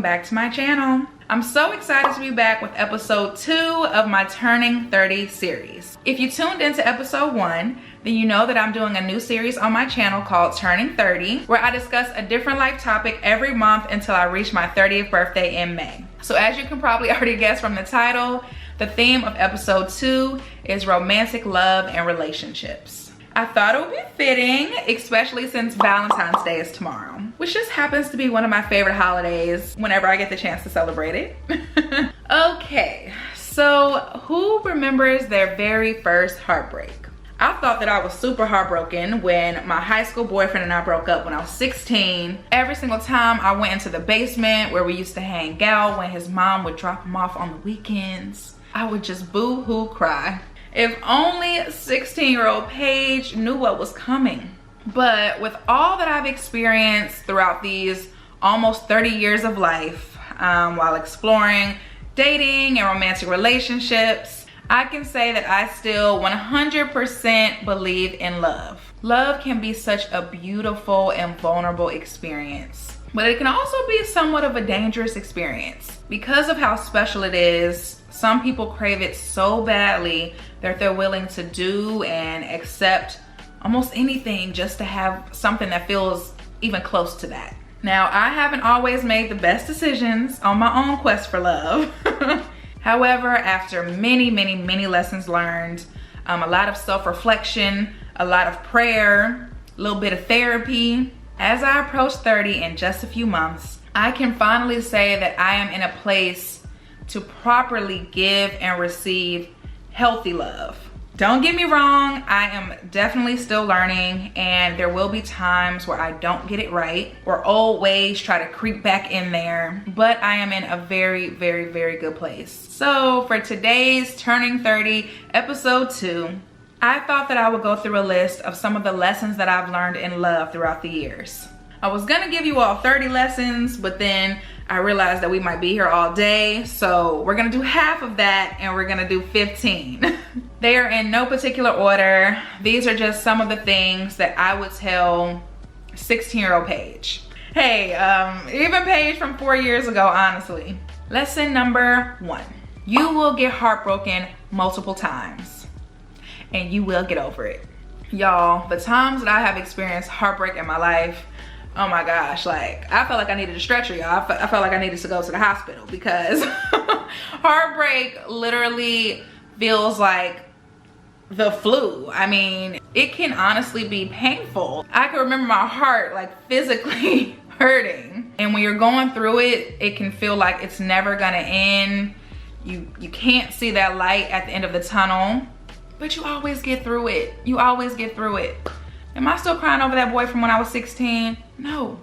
back to my channel. I'm so excited to be back with episode 2 of my Turning 30 series. If you tuned into episode 1, then you know that I'm doing a new series on my channel called Turning 30, where I discuss a different life topic every month until I reach my 30th birthday in May. So as you can probably already guess from the title, the theme of episode 2 is romantic love and relationships. I thought it would be fitting, especially since Valentine's Day is tomorrow, which just happens to be one of my favorite holidays whenever I get the chance to celebrate it. Okay, so who remembers their very first heartbreak? I thought that I was super heartbroken when my high school boyfriend and I broke up when I was 16. Every single time I went into the basement where we used to hang out when his mom would drop him off on the weekends, I would just boo-hoo cry. If only 16-year-old Paige knew what was coming. But with all that I've experienced throughout these almost 30 years of life, while exploring dating and romantic relationships, I can say that I still 100% believe in love. Love can be such a beautiful and vulnerable experience, but it can also be somewhat of a dangerous experience. Because of how special it is, some people crave it so badly that they're willing to do and accept almost anything just to have something that feels even close to that. Now, I haven't always made the best decisions on my own quest for love. However, after many lessons learned, a lot of self-reflection, a lot of prayer, a little bit of therapy, as I approach 30 in just a few months, I can finally say that I am in a place to properly give and receive healthy love. Don't get me wrong, I am definitely still learning, and there will be times where I don't get it right or old ways try to creep back in there, but I am in a very good place. So for today's Turning 30 episode 2, I thought that I would go through a list of some of the lessons that I've learned in love throughout the years. I was gonna give you all 30 lessons, but then I realized that we might be here all day, so we're gonna do half of that and we're gonna do 15. They are in no particular order. These are just some of the things that I would tell 16-year-old Paige. Hey, even Paige from 4 years ago, honestly. Lesson number 1. You will get heartbroken multiple times and you will get over it. Y'all, the times that I have experienced heartbreak in my life, oh my gosh, like I felt like I needed a stretcher, y'all. I felt like I needed to go to the hospital because heartbreak literally feels like the flu. I mean, it can honestly be painful. I can remember my heart like physically hurting. And when you're going through it, it can feel like it's never gonna end. You can't see that light at the end of the tunnel, but you always get through it. You always get through it. Am I still crying over that boy from when I was 16? No.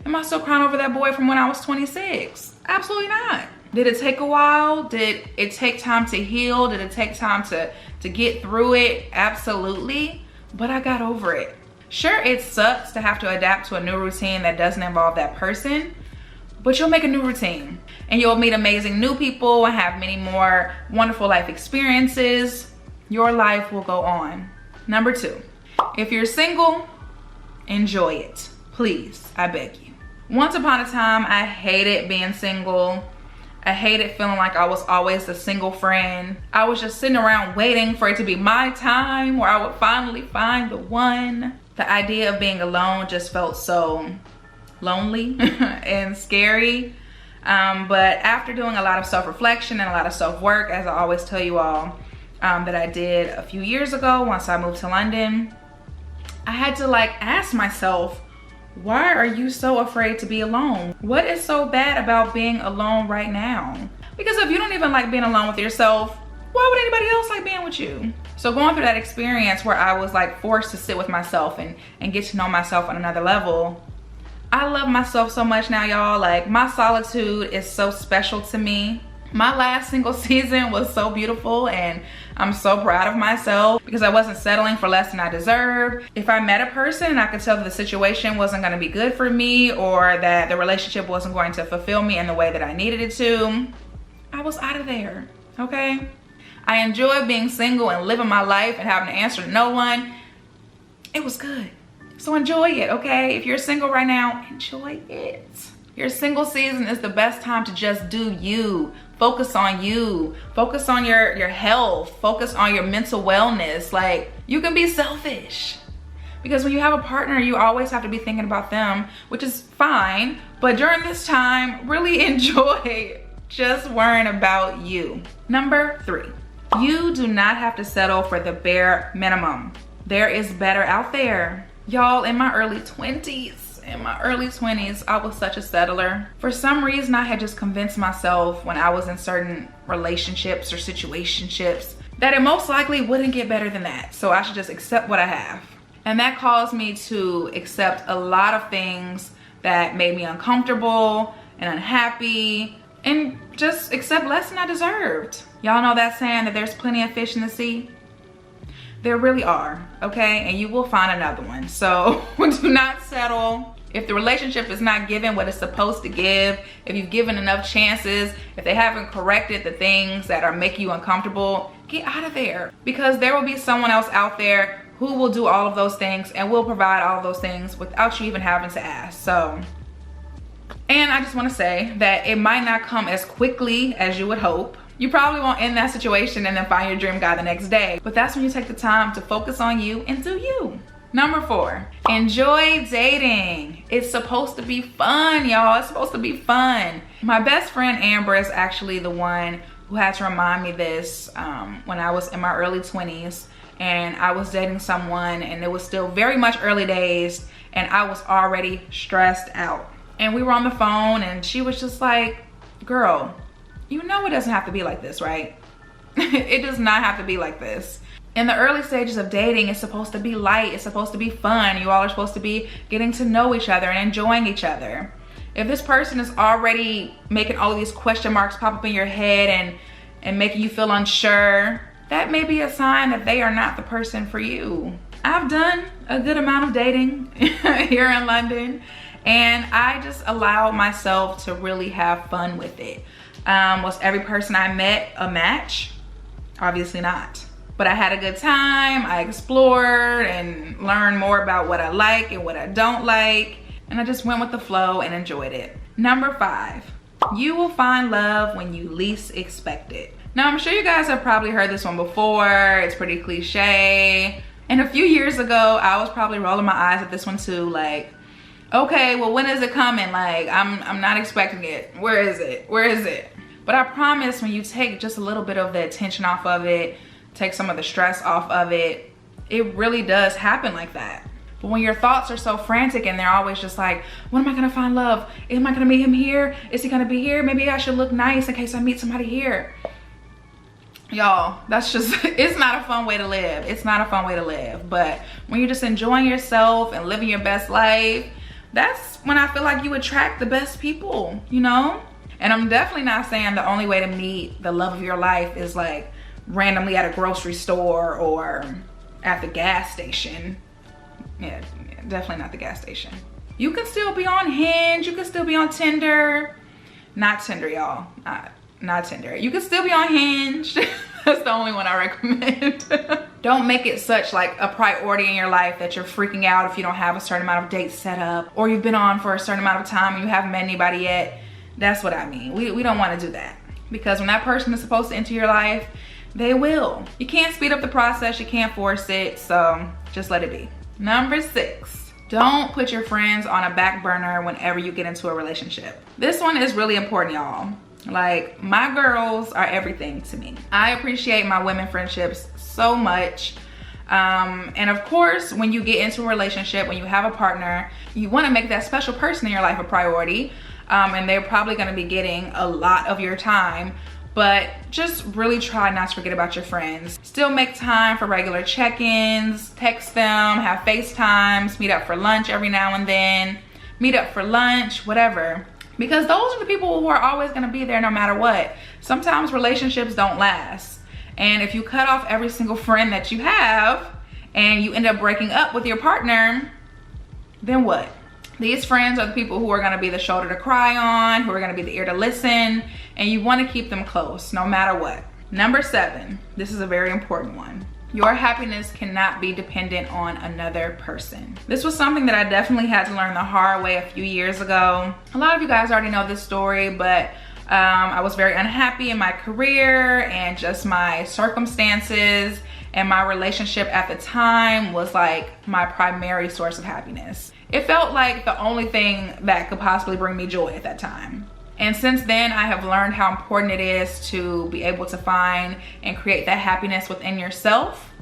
Am I still crying over that boy from when I was 26? Absolutely not. Did it take a while? Did it take time to heal? Did it take time to get through it? Absolutely. But I got over it. Sure, it sucks to have to adapt to a new routine that doesn't involve that person, but you'll make a new routine and you'll meet amazing new people and have many more wonderful life experiences. Your life will go on. Number 2. If you're single, enjoy it. Please, I beg you. Once upon a time, I hated being single. I hated feeling like I was always the single friend. I was just sitting around waiting for it to be my time where I would finally find the one. The idea of being alone just felt so lonely and scary. But after doing a lot of self-reflection and a lot of self-work, as I always tell you all, that I did a few years ago once I moved to London, I had to like ask myself, why are you so afraid to be alone? What is so bad about being alone right now? Because if you don't even like being alone with yourself, why would anybody else like being with you? So going through that experience where I was like forced to sit with myself and get to know myself on another level, I love myself so much now, y'all. Like, my solitude is so special to me. My last single season was so beautiful and I'm so proud of myself because I wasn't settling for less than I deserved. If I met a person and I could tell that the situation wasn't going to be good for me or that the relationship wasn't going to fulfill me in the way that I needed it to, I was out of there, okay? I enjoyed being single and living my life and having to answer to no one. It was good. So enjoy it, okay? If you're single right now, enjoy it. Your single season is the best time to just do you. Focus on you. Focus on your health. Focus on your mental wellness. Like, you can be selfish. Because when you have a partner, you always have to be thinking about them, which is fine. But during this time, really enjoy just worrying about you. Number 3, you do not have to settle for the bare minimum. There is better out there. Y'all, in my early 20s, I was such a settler. For some reason, I had just convinced myself when I was in certain relationships or situationships that it most likely wouldn't get better than that. So I should just accept what I have. And that caused me to accept a lot of things that made me uncomfortable and unhappy, and just accept less than I deserved. Y'all know that saying that there's plenty of fish in the sea? There really are, okay? And you will find another one. So do not settle. If the relationship is not giving what it's supposed to give, if you've given enough chances, if they haven't corrected the things that are making you uncomfortable, get out of there. Because there will be someone else out there who will do all of those things and will provide all of those things without you even having to ask. So, and I just want to say that it might not come as quickly as you would hope. You probably won't end that situation and then find your dream guy the next day. But that's when you take the time to focus on you and do you. Number 4, enjoy dating. It's supposed to be fun, y'all. It's supposed to be fun. My best friend Amber is actually the one who had to remind me this when I was in my early 20s. And I was dating someone and it was still very much early days and I was already stressed out. And we were on the phone and she was just like, girl, you know it doesn't have to be like this, right? It does not have to be like this. In the early stages of dating, it's supposed to be light, it's supposed to be fun. You all are supposed to be getting to know each other and enjoying each other. If this person is already making all of these question marks pop up in your head and making you feel unsure, that may be a sign that they are not the person for you. I've done a good amount of dating here in London, and I just allow myself to really have fun with it. Was every person I met a match? Obviously not. But I had a good time, I explored and learned more about what I like and what I don't like, and I just went with the flow and enjoyed it. Number 5, you will find love when you least expect it. Now, I'm sure you guys have probably heard this one before. It's pretty cliche. And a few years ago, I was probably rolling my eyes at this one too. Like, okay, well, when is it coming? Like, I'm not expecting it. Where is it? Where is it? But I promise when you take just a little bit of the attention off of it, take some of the stress off of it, it really does happen like that. But when your thoughts are so frantic and they're always just like, when am I gonna find love? Am I gonna meet him here? Is he gonna be here? Maybe I should look nice in case I meet somebody here. Y'all, that's just, it's not a fun way to live. It's not a fun way to live. But when you're just enjoying yourself and living your best life, that's when I feel like you attract the best people, you know? And I'm definitely not saying the only way to meet the love of your life is like randomly at a grocery store or at the gas station. Yeah, definitely not the gas station. You can still be on Hinge, you can still be on Tinder. Not Tinder, y'all. Not Tinder. You can still be on Hinge. That's the only one I recommend. Don't make it such like a priority in your life that you're freaking out if you don't have a certain amount of dates set up, or you've been on for a certain amount of time and you haven't met anybody yet. That's what I mean. We don't want to do that, because when that person is supposed to enter your life, they will. You can't speed up the process, you can't force it, so just let it be. Number 6, don't put your friends on a back burner whenever you get into a relationship. This one is really important, y'all. Like, my girls are everything to me. I appreciate my women friendships so much. And of course, when you get into a relationship, when you have a partner, you want to make that special person in your life a priority. And they're probably going to be getting a lot of your time. But just really try not to forget about your friends. Still make time for regular check-ins, text them, have FaceTimes, meet up for lunch every now and then, meet up for lunch, whatever. Because those are the people who are always gonna be there no matter what. Sometimes relationships don't last. And if you cut off every single friend that you have and you end up breaking up with your partner, then what? These friends are the people who are gonna be the shoulder to cry on, who are gonna be the ear to listen, and you wanna keep them close no matter what. Number 7, this is a very important one. Your happiness cannot be dependent on another person. This was something that I definitely had to learn the hard way a few years ago. A lot of you guys already know this story, but I was very unhappy in my career, and just my circumstances and my relationship at the time was like my primary source of happiness. It felt like the only thing that could possibly bring me joy at that time. And since then, I have learned how important it is to be able to find and create that happiness within yourself,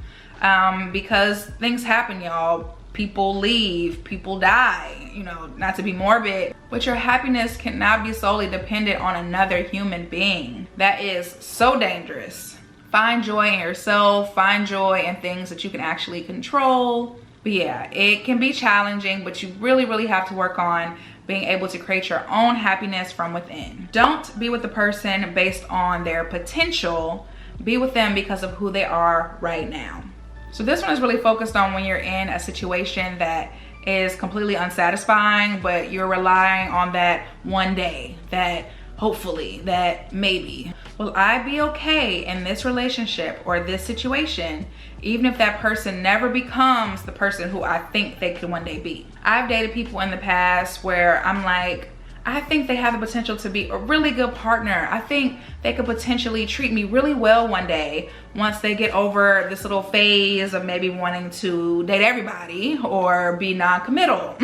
because things happen, y'all. People leave, people die, you know, not to be morbid, but your happiness cannot be solely dependent on another human being. That is so dangerous. Find joy in yourself, find joy in things that you can actually control. But yeah, it can be challenging, but you really have to work on being able to create your own happiness from within. Don't be with the person based on their potential. Be with them because of who they are right now. So this one is really focused on when you're in a situation that is completely unsatisfying, but you're relying on that one day, that hopefully, that maybe. Will I be okay in this relationship or this situation, even if that person never becomes the person who I think they could one day be? I've dated people in the past where I'm like, I think they have the potential to be a really good partner. I think they could potentially treat me really well one day once they get over this little phase of maybe wanting to date everybody or be non-committal.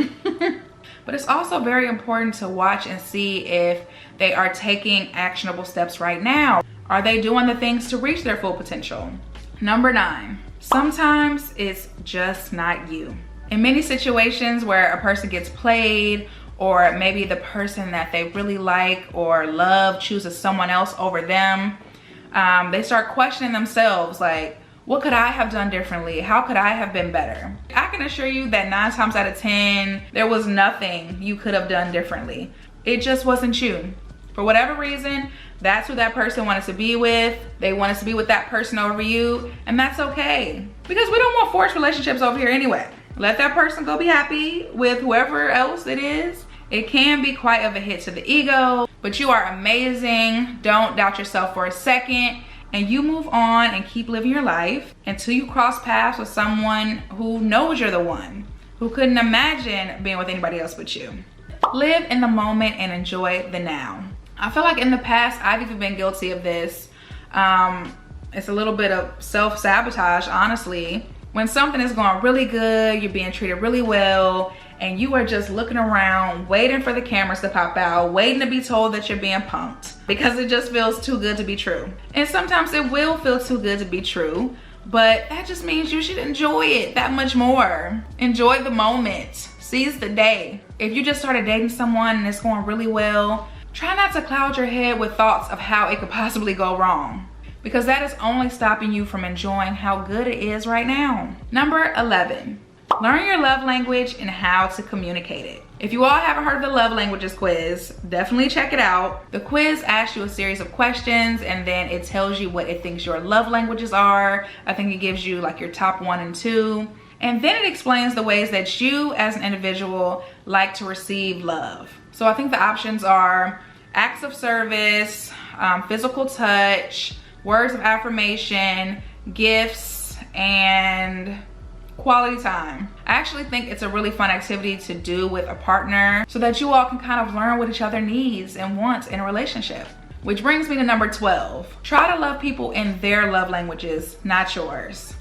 But it's also very important to watch and see if they are taking actionable steps right now. Are they doing the things to reach their full potential? Number 9, sometimes it's just not you. In many situations where a person gets played, or maybe the person that they really like or love chooses someone else over them, they start questioning themselves, like, what could I have done differently? How could I have been better? I can assure you that 9 times out of 10, there was nothing you could have done differently. It just wasn't you. For whatever reason, that's who that person wanted to be with. They wanted to be with that person over you, and that's okay. Because we don't want forced relationships over here anyway. Let that person go be happy with whoever else it is. It can be quite of a hit to the ego, but you are amazing. Don't doubt yourself for a second, and you move on and keep living your life until you cross paths with someone who knows you're the one, who couldn't imagine being with anybody else but you. Live in the moment and enjoy the now. I feel like in the past, I've even been guilty of this. It's a little bit of self-sabotage, honestly. When something is going really good, you're being treated really well, and you are just looking around, waiting for the cameras to pop out, waiting to be told that you're being punked, because it just feels too good to be true. And sometimes it will feel too good to be true, but that just means you should enjoy it that much more. Enjoy the moment, seize the day. If you just started dating someone and it's going really well, try not to cloud your head with thoughts of how it could possibly go wrong, because that is only stopping you from enjoying how good it is right now. Number 11, learn your love language and how to communicate it. If you all haven't heard of the love languages quiz, definitely check it out. The quiz asks you a series of questions, and then it tells you what it thinks your love languages are. I think it gives you like your top 1 and 2. And then it explains the ways that you as an individual like to receive love. So I think the options are acts of service, physical touch, words of affirmation, gifts, and quality time. I actually think it's a really fun activity to do with a partner so that you all can kind of learn what each other needs and wants in a relationship. Which brings me to number 12. Try to love people in their love languages, not yours.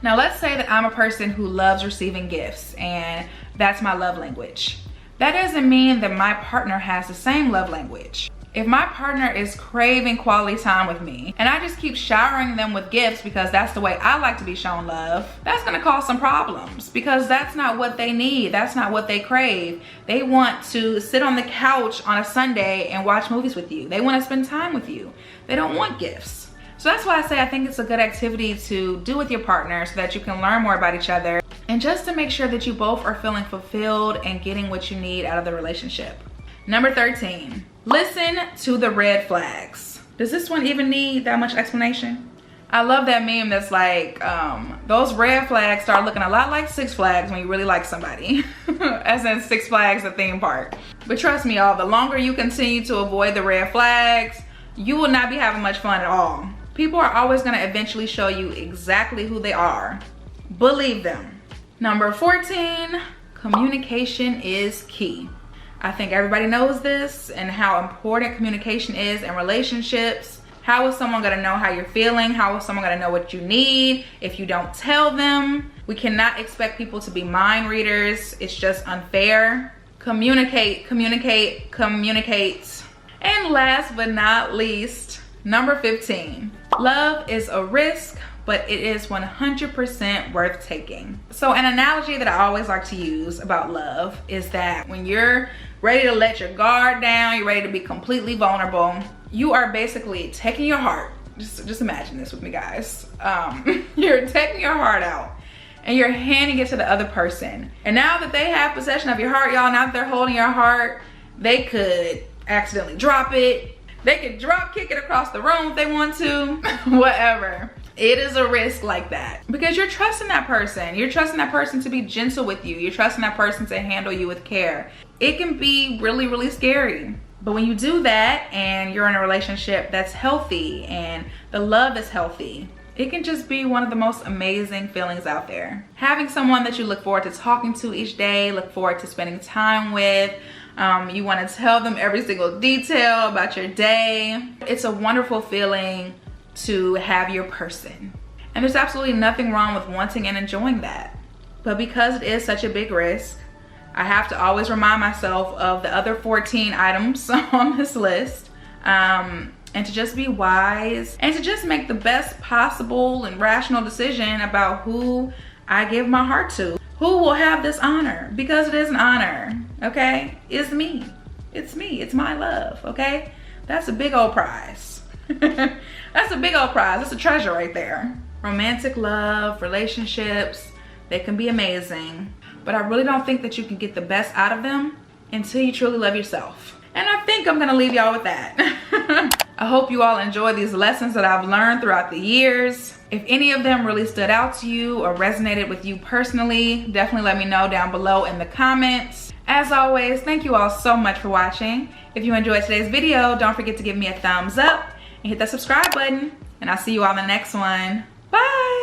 Now let's say that I'm a person who loves receiving gifts and that's my love language. That doesn't mean that my partner has the same love language. If my partner is craving quality time with me and I just keep showering them with gifts because that's the way I like to be shown love, that's gonna cause some problems because that's not what they need. That's not what they crave. They want to sit on the couch on a Sunday and watch movies with you. They want to spend time with you. They don't want gifts. So that's why I say I think it's a good activity to do with your partner so that you can learn more about each other and just to make sure that you both are feeling fulfilled and getting what you need out of the relationship. Number 13, listen to the red flags. Does this one even need that much explanation? I love that meme that's like, those red flags start looking a lot like Six Flags when you really like somebody. As in Six Flags, the theme park. But trust me, y'all, the longer you continue to avoid the red flags, you will not be having much fun at all. People are always gonna eventually show you exactly who they are. Believe them. Number 14, communication is key. I think everybody knows this and how important communication is in relationships. How is someone gonna know how you're feeling? How is someone gonna know what you need if you don't tell them? We cannot expect people to be mind readers. It's just unfair. Communicate, communicate, communicate. And last but not least, number 15. Love is a risk, but it is 100% worth taking. So an analogy that I always like to use about love is that when you're ready to let your guard down, you're ready to be completely vulnerable, you are basically taking your heart, just imagine this with me, guys. You're taking your heart out and you're handing it to the other person. And now that they have possession of your heart, y'all, now that they're holding your heart, they could accidentally drop it. They could drop kick it across the room if they want to, whatever. It is a risk like that because you're trusting that person. You're trusting that person to be gentle with you. You're trusting that person to handle you with care. It can be really, really scary. But when you do that and you're in a relationship that's healthy and the love is healthy, it can just be one of the most amazing feelings out there. Having someone that you look forward to talking to each day, look forward to spending time with, you want to tell them every single detail about your day. It's a wonderful feeling to have your person. And there's absolutely nothing wrong with wanting and enjoying that. But because it is such a big risk, I have to always remind myself of the other 14 items on this list, and to just be wise and to just make the best possible and rational decision about who I give my heart to. Who will have this honor? Because it is an honor, okay? It's me. It's me. It's my love, okay? That's a big old prize. That's a big old prize. That's a treasure right there. Romantic love, relationships, they can be amazing. But I really don't think that you can get the best out of them until you truly love yourself. And I think I'm gonna leave y'all with that. I hope you all enjoy these lessons that I've learned throughout the years. If any of them really stood out to you or resonated with you personally, definitely let me know down below in the comments. As always, thank you all so much for watching. If you enjoyed today's video, don't forget to give me a thumbs up and hit that subscribe button. And I'll see you all in the next one. Bye.